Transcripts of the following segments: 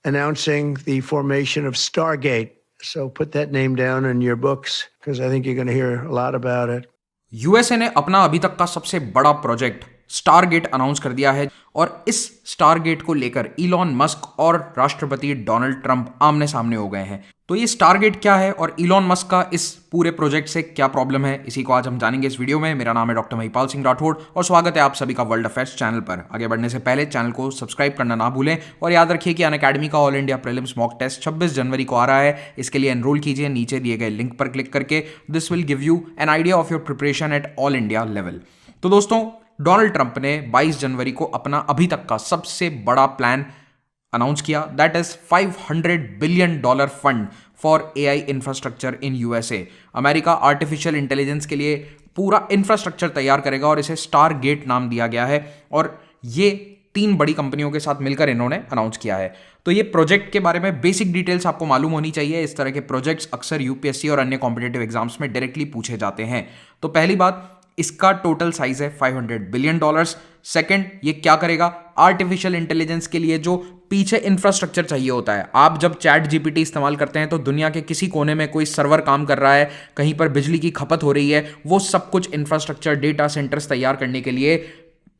announcing the formation of Stargate. So put that name down in your books because I think you're going to hear a lot about it. USA ने अपना अभी तक का सबसे बड़ा project Stargate announce कर दिया है और इस स्टारगेट को लेकर इलॉन मस्क और राष्ट्रपति डोनाल्ड ट्रंप आमने सामने हो गए हैं। तो ये स्टारगेट क्या है और इलॉन मस्क का इस पूरे प्रोजेक्ट से क्या प्रॉब्लम है, इसी को आज हम जानेंगे इस वीडियो में। मेरा नाम है डॉक्टर महिपाल सिंह राठौड़ और स्वागत है आप सभी का वर्ल्ड अफेयर्स चैनल पर। आगे बढ़ने से पहले चैनल को सब्सक्राइब करना ना भूलें और याद रखिए कि अनअकैडमी का all India prelims mock test 26 जनवरी को आ रहा है। इसके लिए एनरोल कीजिए नीचे दिए गए लिंक पर क्लिक करके। This will give you an idea of your preparation at all India level. तो दोस्तों, डोनाल्ड ट्रंप ने 22 जनवरी को अपना अभी तक का सबसे बड़ा प्लान अनाउंस किया, that is $500 billion fund for AI infrastructure in USA. America artificial intelligence के लिए पूरा इंफ्रास्ट्रक्चर तैयार करेगा और इसे स्टारगेट नाम दिया गया है और ये 3 बड़ी कंपनियों के साथ मिलकर इन्होंने अनाउंस किया है। तो ये प्रोजेक्ट के बारे में बेसिक डिटेल्स आपको मालूम होनी चाहिए। इस तरह के प्रोजेक्ट्स अक्सर यूपीएससी और अन्य कॉम्पिटेटिव एग्जाम्स में डायरेक्टली पूछे जाते हैं। तो पहली बात, इसका टोटल साइज है $500 बिलियन। सेकंड, ये क्या करेगा? आर्टिफिशियल इंटेलिजेंस के लिए जो पीछे इंफ्रास्ट्रक्चर चाहिए होता है, आप जब चैट जीपीटी इस्तेमाल करते हैं तो दुनिया के किसी कोने में कोई सर्वर काम कर रहा है, कहीं पर बिजली की खपत हो रही है, वो सब कुछ इंफ्रास्ट्रक्चर डेटा सेंटर्स तैयार करने के लिए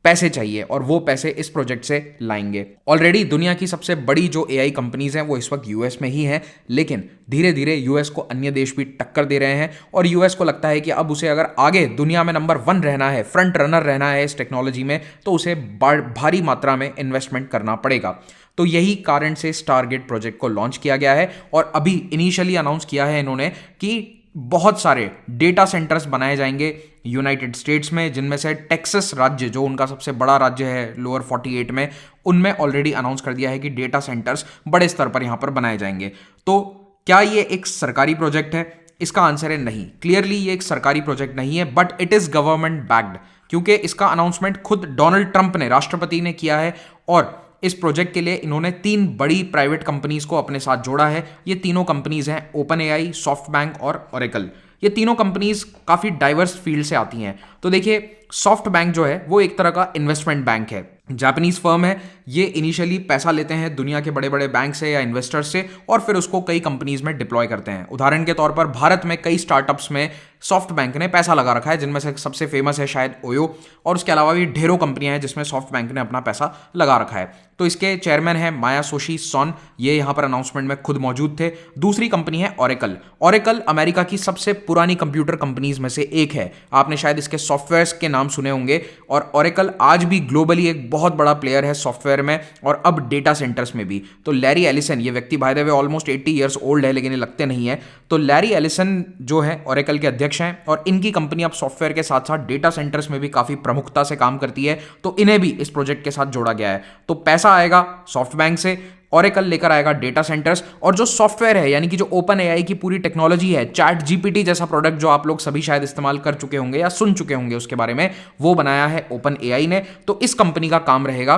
पैसे चाहिए और वो पैसे इस प्रोजेक्ट से लाएंगे। ऑलरेडी दुनिया की सबसे बड़ी जो एआई कंपनीज हैं वो इस वक्त यूएस में ही हैं, लेकिन धीरे धीरे यूएस को अन्य देश भी टक्कर दे रहे हैं और यूएस को लगता है कि अब उसे अगर आगे दुनिया में नंबर 1 रहना है, फ्रंट रनर रहना है इस टेक्नोलॉजी में, तो उसे भारी मात्रा में इन्वेस्टमेंट करना पड़ेगा। तो यही कारण से स्टारगेट प्रोजेक्ट को लॉन्च किया गया है और अभी इनिशियली अनाउंस किया है इन्होंने कि बहुत सारे डेटा सेंटर्स बनाए जाएंगे यूनाइटेड स्टेट्स में, जिनमें से टेक्सास राज्य जो उनका सबसे बड़ा राज्य है लोअर 48 में, उनमें ऑलरेडी अनाउंस कर दिया है कि डेटा सेंटर्स बड़े स्तर पर यहां पर बनाए जाएंगे। तो क्या ये एक सरकारी प्रोजेक्ट है? इसका आंसर है नहीं। क्लियरली ये एक सरकारी प्रोजेक्ट नहीं है, but it is government backed, क्योंकि इसका अनाउंसमेंट खुद डोनाल्ड ट्रंप ने, राष्ट्रपति ने किया है और इस प्रोजेक्ट के लिए इन्होंने 3 बड़ी प्राइवेट कंपनीज को अपने साथ जोड़ा है। ये तीनों कंपनीज हैं ओपन एआई, सॉफ्टबैंक और ओरेकल। ये तीनों कंपनीज काफी डाइवर्स फील्ड से आती हैं। तो देखिए, सॉफ्टबैंक जो है वो एक तरह का इन्वेस्टमेंट बैंक है, जापानीज फर्म है। ये इनिशियली पैसा लेते हैं दुनिया के बड़े बड़े बैंक से या इन्वेस्टर्स से और फिर उसको कई कंपनीज में डिप्लॉय करते हैं। उदाहरण के तौर पर भारत में कई स्टार्टअप्स में सॉफ्ट बैंक ने पैसा लगा रखा है, जिनमें से सबसे फेमस है शायद ओयो, और उसके अलावा भी ढेरों कंपनियां हैं जिसमें सॉफ्ट बैंक ने अपना पैसा लगा रखा है। तो इसके चेयरमैन है मायातोशी सोन, ये यहां पर अनाउंसमेंट में खुद मौजूद थे। दूसरी कंपनी है ओरेकल। ओरेकल अमेरिका की सबसे पुरानी कंप्यूटर कंपनीज में से एक है, आपने शायद इसके सॉफ्टवेयर के नाम सुने होंगे। और ओरेकल आज भी ग्लोबली एक बहुत बड़ा प्लेयर है सॉफ्टवेयर में और अब डेटा सेंटर्स में भी। तो लैरी एलिसन, ये व्यक्ति by the way almost 80 years old है, लेकिन ये लगते नहीं है। तो लैरी एलिसन जो है ओरेकल के अध्यक्ष हैं और इनकी कंपनी अब सॉफ्टवेयर के साथ साथ डेटा सेंटर्स में भी काफी प्रमुखता से काम करती है, तो इन्हें भी इस प्रोजेक्ट के साथ जोड़ा गया है। तो पैसा आएगा सॉफ्टबैंक से, ओरेकल लेकर आएगा डेटा सेंटर्स, और जो सॉफ्टवेयर है यानी कि जो ओपन एआई की पूरी टेक्नोलॉजी है, चैट जीपीटी जैसा प्रोडक्ट जो आप लोग सभी शायद इस्तेमाल कर चुके होंगे या सुन चुके होंगे उसके बारे में, वो बनाया है ओपन एआई ने। तो इस कंपनी का काम रहेगा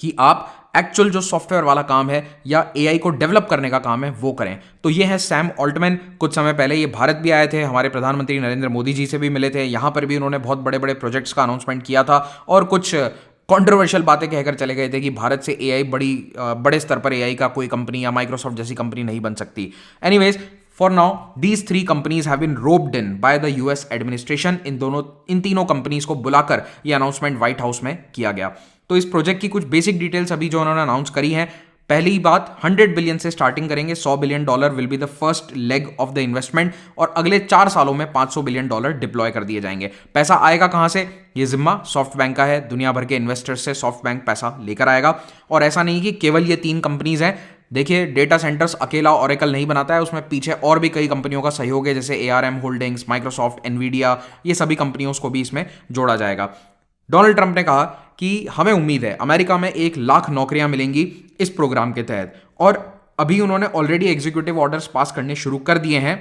कि आप एक्चुअल जो सॉफ्टवेयर वाला काम है या एआई को डेवलप करने का काम है वो करें। तो ये है सैम ऑल्टमैन। कुछ समय पहले ये भारत भी आए थे, हमारे प्रधानमंत्री नरेंद्र मोदी जी से भी मिले थे, यहां पर भी उन्होंने बहुत बड़े बड़े प्रोजेक्ट्स का अनाउंसमेंट किया था और कुछ कंट्रोवर्शियल बातें कहकर चले गए थे कि भारत से एआई बड़े स्तर पर एआई का कोई कंपनी या माइक्रोसॉफ्ट जैसी कंपनी नहीं बन सकती। Anyways, for now these 3 companies have been roped in by the US administration. इन तीनों कंपनीज को बुलाकर यह अनाउंसमेंट व्हाइट हाउस में किया गया। तो इस प्रोजेक्ट की कुछ बेसिक डिटेल्स अभी जो उन्होंने अनाउंस करी हैं। पहली बात, 100 बिलियन से स्टार्टिंग करेंगे। $100 billion will be the first leg of the investment और अगले 4 सालों में $500 बिलियन डिप्लॉय कर दिए जाएंगे। पैसा आएगा कहां से? ये जिम्मा सॉफ्ट बैंक का है। दुनिया भर के इन्वेस्टर्स से सॉफ्ट बैंक पैसा लेकर आएगा और ऐसा नहीं कि केवल ये 3 कंपनीज हैं। देखिए, डेटा सेंटर्स अकेला ओरेकल नहीं बनाता है, उसमें पीछे और भी कई कंपनियों का सहयोग है, जैसे ARM होल्डिंग्स, माइक्रोसॉफ्ट, एनवीडिया, ये सभी कंपनियों को भी इसमें जोड़ा जाएगा। डोनाल्ड ट्रंप ने कहा कि हमें उम्मीद है अमेरिका में 1 लाख नौकरियां मिलेंगी इस प्रोग्राम के तहत और अभी उन्होंने ऑलरेडी एग्जीक्यूटिव ऑर्डर्स पास करने शुरू कर दिए हैं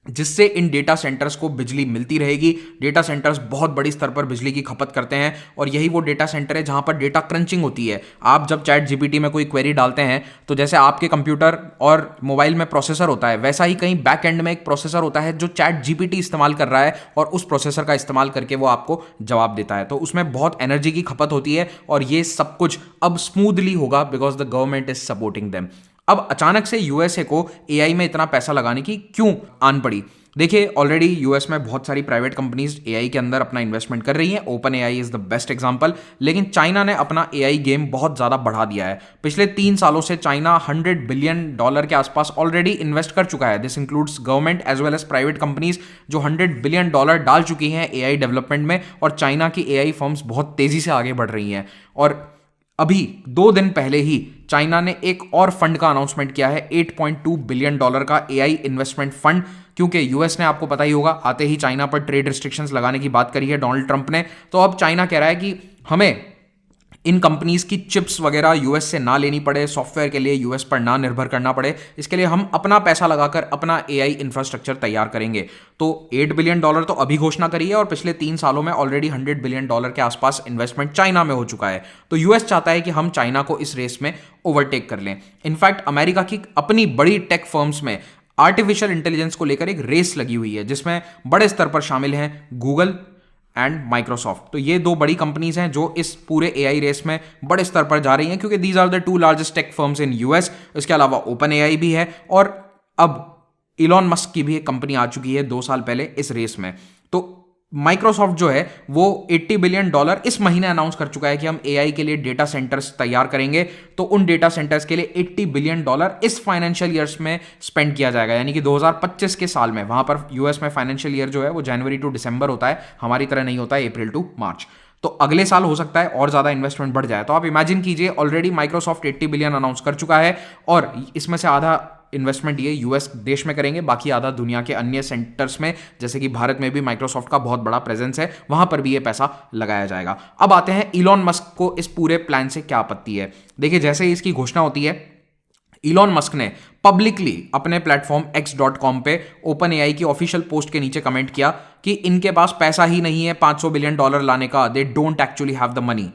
जिससे इन डेटा सेंटर्स को बिजली मिलती रहेगी। डेटा सेंटर्स बहुत बड़ी स्तर पर बिजली की खपत करते हैं और यही वो डेटा सेंटर है जहां पर डेटा क्रंचिंग होती है। आप जब चैट जीपीटी में कोई क्वेरी डालते हैं तो जैसे आपके कंप्यूटर और मोबाइल में प्रोसेसर होता है, वैसा ही कहीं बैक एंड में एक प्रोसेसर होता है जो चैट जीपीटी इस्तेमाल कर रहा है और उस प्रोसेसर का इस्तेमाल करके वो आपको जवाब देता है। तो उसमें बहुत एनर्जी की खपत होती है और ये सब कुछ अब स्मूथली होगा because the government is supporting them. अब अचानक से यूएसए को एआई में इतना पैसा लगाने की क्यों आन पड़ी? देखिए, ऑलरेडी यूएस में बहुत सारी प्राइवेट कंपनीज एआई के अंदर अपना इन्वेस्टमेंट कर रही हैं। Open AI is the best example. लेकिन चाइना ने अपना एआई गेम बहुत ज़्यादा बढ़ा दिया है। पिछले 3 सालों से चाइना $100 बिलियन के आसपास ऑलरेडी इन्वेस्ट कर चुका है। This includes government as well as private companies जो $100 बिलियन डाल चुकी हैं एआई डेवलपमेंट में, और चाइना की एआई फर्म्स बहुत तेज़ी से आगे बढ़ रही हैं। और अभी 2 दिन पहले ही चाइना ने एक और फंड का अनाउंसमेंट किया है, $8.2 बिलियन का एआई इन्वेस्टमेंट फंड, क्योंकि यूएस ने, आपको पता ही होगा, आते ही चाइना पर ट्रेड रिस्ट्रिक्शंस लगाने की बात करी है डोनाल्ड ट्रंप ने। तो अब चाइना कह रहा है कि हमें इन कंपनीज की चिप्स वगैरह यूएस से ना लेनी पड़े, सॉफ्टवेयर के लिए यूएस पर ना निर्भर करना पड़े, इसके लिए हम अपना पैसा लगाकर अपना एआई इंफ्रास्ट्रक्चर तैयार करेंगे। तो $8 बिलियन तो अभी घोषणा करी है और पिछले 3 सालों में ऑलरेडी $100 बिलियन के आसपास इन्वेस्टमेंट चाइना में हो चुका है। तो यूएस चाहता है कि हम चाइना को इस रेस में ओवरटेक कर लें। इनफैक्ट अमेरिका की अपनी बड़ी टेक फर्म्स में आर्टिफिशियल इंटेलिजेंस को लेकर एक रेस लगी हुई है जिसमें बड़े स्तर पर शामिल हैं गूगल एंड माइक्रोसॉफ्ट। तो ये 2 बड़ी कंपनीज हैं जो इस पूरे एआई रेस में बड़े स्तर पर जा रही हैं, क्योंकि these are the 2 largest tech firms in US. इसके अलावा ओपन एआई भी है और अब इलॉन मस्क की भी एक कंपनी आ चुकी है 2 साल पहले इस रेस में। तो माइक्रोसॉफ्ट जो है वो $80 बिलियन इस महीने अनाउंस कर चुका है कि हम एआई के लिए डेटा सेंटर्स तैयार करेंगे। तो उन डेटा सेंटर्स के लिए $80 बिलियन इस फाइनेंशियल ईयर्स में स्पेंड किया जाएगा, यानी कि 2025 के साल में। वहां पर यूएस में फाइनेंशियल ईयर जो है वो जनवरी टू दिसंबर होता है, हमारी तरह नहीं होता है अप्रैल टू मार्च। तो अगले साल हो सकता है और ज्यादा इन्वेस्टमेंट बढ़ जाए। तो आप इमेजिन कीजिए, ऑलरेडी माइक्रोसॉफ्ट 80 बिलियन अनाउंस कर चुका है और इसमें से आधा इन्वेस्टमेंट ये यूएस देश में करेंगे, बाकी आधा दुनिया के अन्य सेंटर्स में, जैसे कि भारत में भी माइक्रोसॉफ्ट का बहुत बड़ा प्रेजेंस है, वहां पर भी ये पैसा लगाया जाएगा। अब आते हैं इलॉन मस्क को इस पूरे प्लान से क्या आपत्ति है। देखिए, जैसे ही इसकी घोषणा होती है, इलॉन मस्क ने पब्लिकली अपने प्लेटफॉर्म x.com पे ओपन एआई की ऑफिशियल पोस्ट के नीचे कमेंट किया कि इनके पास पैसा ही नहीं है $500 बिलियन लाने का, they don't actually have the money.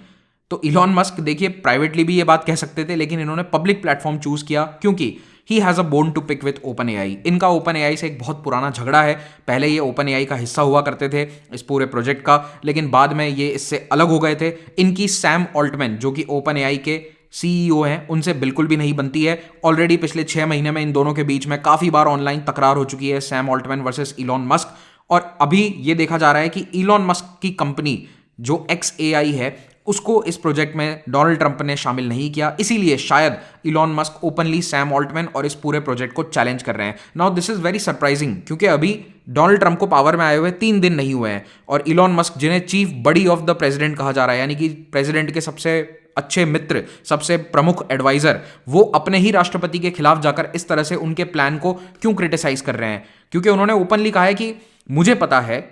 तो इलॉन मस्क, देखिए, प्राइवेटली भी ये बात कह सकते थे, लेकिन इन्होंने पब्लिक प्लेटफॉर्म चूज किया क्योंकि he has a bone to pick with OpenAI. इनका ओपन एआई से एक बहुत पुराना झगड़ा है। पहले ये ओपन एआई का हिस्सा हुआ करते थे इस पूरे प्रोजेक्ट का, लेकिन बाद में ये इससे अलग हो गए थे। इनकी सैम ऑल्टमैन, जो कि ओपन एआई के सीईओ हैं, उनसे बिल्कुल भी नहीं बनती है। ऑलरेडी पिछले 6 महीने में इन दोनों के बीच में काफ़ी बार ऑनलाइन तकरार हो चुकी है, Sam Altman versus Elon Musk. और अभी ये देखा जा रहा है कि इलॉन मस्क की कंपनी जो XAI है, उसको इस प्रोजेक्ट में डोनाल्ड ट्रंप ने शामिल नहीं किया, इसीलिए शायद Elon Musk openly Sam Altman और इस पूरे प्रोजेक्ट को चैलेंज कर रहे हैं। Now this is very surprising, क्योंकि अभी डोनाल्ड ट्रंप को पावर में आए हुए 3 दिन नहीं हुए हैं और इलॉन मस्क, जिन्हें chief buddy of the president कहा जा रहा है, यानी कि प्रेसिडेंट के सबसे अच्छे मित्र, सबसे प्रमुख एडवाइजर, वो अपने ही राष्ट्रपति के खिलाफ जाकर इस तरह से उनके प्लान को क्यों क्रिटिसाइज कर रहे हैं? क्योंकि उन्होंने ओपनली कहा है कि मुझे पता है,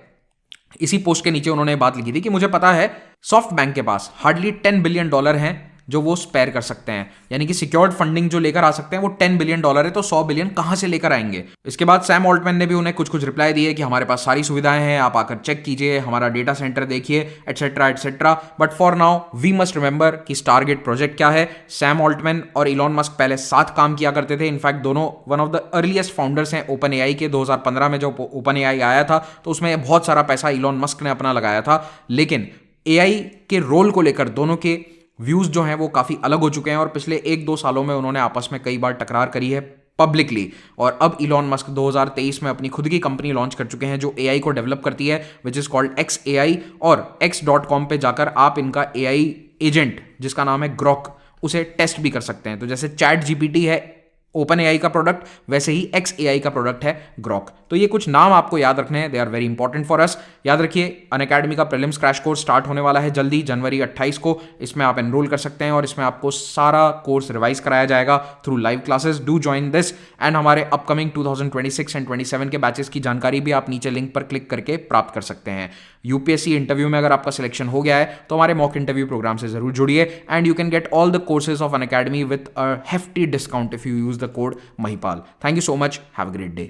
इसी पोस्ट के नीचे उन्होंने बात लिखी थी कि मुझे पता है सॉफ्ट बैंक के पास हार्डली $10 बिलियन हैं जो वो स्पेयर कर सकते हैं, यानी कि सिक्योर्ड फंडिंग जो लेकर आ सकते हैं वो $10 बिलियन है, तो $100 बिलियन कहां से लेकर आएंगे? इसके बाद सैम ऑल्टमैन ने भी उन्हें कुछ रिप्लाई दिए कि हमारे पास सारी सुविधाएं हैं, आप आकर चेक कीजिए, हमारा डेटा सेंटर देखिए, etcetera etcetera. But for now we must remember कि स्टारगेट प्रोजेक्ट क्या है। सैम ऑल्टमैन और इलॉन मस्क पहले साथ काम किया करते थे। इनफैक्ट दोनों one of the earliest founders हैं ओपन एआई के। 2015 में जब ओपन एआई आया था तो उसमें बहुत सारा पैसा इलॉन मस्क ने अपना लगाया था, लेकिन एआई के रोल को लेकर दोनों के व्यूज जो हैं वो काफी अलग हो चुके हैं और पिछले 1-2 सालों में उन्होंने आपस में कई बार टकरार करी है पब्लिकली। और अब इलॉन मस्क 2023 में अपनी खुद की कंपनी लॉन्च कर चुके हैं जो एआई को डेवलप करती है, विच इज कॉल्ड XAI। और x.com पे जाकर आप इनका एआई एजेंट, जिसका नाम है ग्रॉक, उसे टेस्ट भी कर सकते हैं। तो जैसे चैट जीपीटी है ओपन एआई का प्रोडक्ट, वैसे ही XAI का प्रोडक्ट है ग्रॉक। तो ये कुछ नाम आपको याद रखने हैं, they are very important for us. याद रखिए, अनअकैडमी का प्रीलिम्स क्रैश कोर्स स्टार्ट होने वाला है जल्दी, जनवरी 28 को। इसमें आप एनरोल कर सकते हैं और इसमें आपको सारा कोर्स रिवाइज कराया जाएगा through live classes. Do join this. And हमारे अपकमिंग 2026 एंड 27 के बैचेस की जानकारी भी आप नीचे लिंक पर क्लिक करके प्राप्त कर सकते हैं। यूपीएससी इंटरव्यू में अगर आपका सिलेक्शन हो गया है तो हमारे मॉक इंटरव्यू प्रोग्राम से जरूर जुड़िए, and you can get all the courses of Unacademy with a hefty discount if you use the code Mahipal. Thank you so much. Have a great day.